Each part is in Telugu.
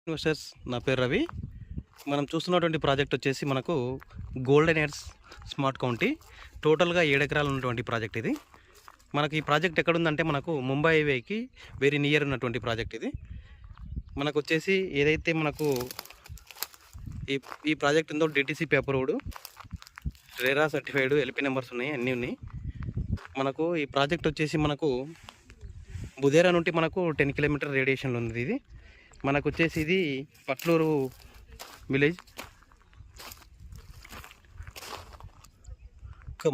ఇన్వెస్టర్స్, నా పేరు రవి. మనం చూస్తున్నటువంటి ప్రాజెక్ట్ వచ్చేసి మనకు గోల్డెన్ ఎయిర్స్ స్మార్ట్ కౌంటీ. టోటల్గా 7 ఎకరాలు ఉన్నటువంటి ప్రాజెక్ట్ ఇది. మనకి ఈ ప్రాజెక్ట్ ఎక్కడుందంటే మనకు ముంబై హైవేకి వెరీ నియర్ ఉన్నటువంటి ప్రాజెక్ట్ ఇది. మనకు వచ్చేసి ఏదైతే మనకు ఈ ఈ ప్రాజెక్ట్ ఉందో DTC paper road, RERA certified, LP numbers ఉన్నాయి, అన్నీ ఉన్నాయి. మనకు ఈ ప్రాజెక్ట్ వచ్చేసి మనకు బుదేరా నుండి మనకు 10 కిలోమీటర్ రేడియేషన్లో ఉంది. ఇది మనకు వచ్చేసి ఇది పట్లూరు విలేజ్,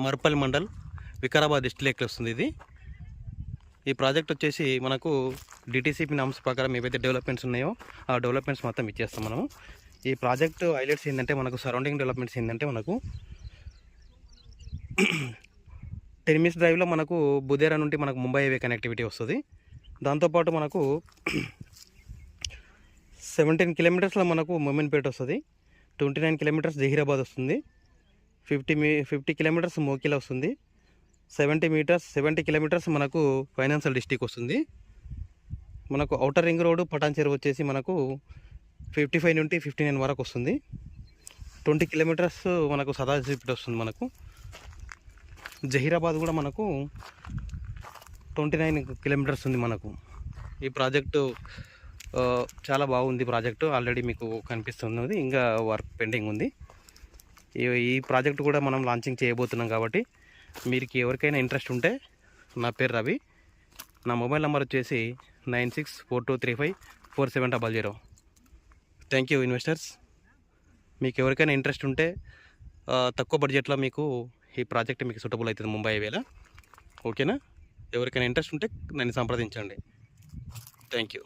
మర్పల్ మండల్, వికారాబాద్ డిస్ట్రిక్ట్ వస్తుంది. ఇది ఈ ప్రాజెక్ట్ వచ్చేసి మనకు డిటిసిపి నామ్స్ ప్రకారం ఏవైతే డెవలప్మెంట్స్ ఉన్నాయో ఆ డెవలప్మెంట్స్ మొత్తం ఇచ్చేస్తాం మనము. ఈ ప్రాజెక్ట్ హైలైట్స్ ఏంటంటే మనకు సరౌండింగ్ డెవలప్మెంట్స్ ఏంటంటే మనకు 10 మినిట్స్ డ్రైవ్లో మనకు బుదేరా నుండి మనకు ముంబై హైవే కనెక్టివిటీ వస్తుంది. దాంతోపాటు మనకు 17 కిలోమీటర్స్లో మనకు మొమిన్పేట వస్తుంది, 29 కిలోమీటర్స్ జహీరాబాద్ వస్తుంది, 50 కిలోమీటర్స్ మోకిలా వస్తుంది, 70 కిలోమీటర్స్ మనకు ఫైనాన్షియల్ డిస్ట్రిక్ట్ వస్తుంది. మనకు ఔటర్ రింగ్ రోడ్ పటాన్ చెరువు వచ్చేసి మనకు 55 నుండి 59 వరకు వస్తుంది. 20 కిలోమీటర్స్ మనకు సదాజీపేట వస్తుంది. మనకు జహీరాబాద్ కూడా మనకు 29 కిలోమీటర్స్ ఉంది. మనకు ఈ ప్రాజెక్టు చాలా బాగుంది. ప్రాజెక్టు ఆల్రెడీ మీకు కనిపిస్తున్నది, ఇంకా వర్క్ పెండింగ్ ఉంది. ఈ ప్రాజెక్ట్ కూడా మనం లాంచింగ్ చేయబోతున్నాం. కాబట్టి మీరు ఎవరికైనా ఇంట్రెస్ట్ ఉంటే, నా పేరు రవి, నా మొబైల్ నెంబర్ వచ్చేసి 9642354700. Thank you investors. మీకు ఎవరికైనా ఇంట్రెస్ట్ ఉంటే తక్కువ బడ్జెట్లో మీకు ఈ ప్రాజెక్ట్ మీకు సూటబుల్ అవుతుంది ముంబై హైవేలో. ఓకేనా? ఎవరికైనా ఇంట్రెస్ట్ ఉంటే నన్ను సంప్రదించండి. Thank you.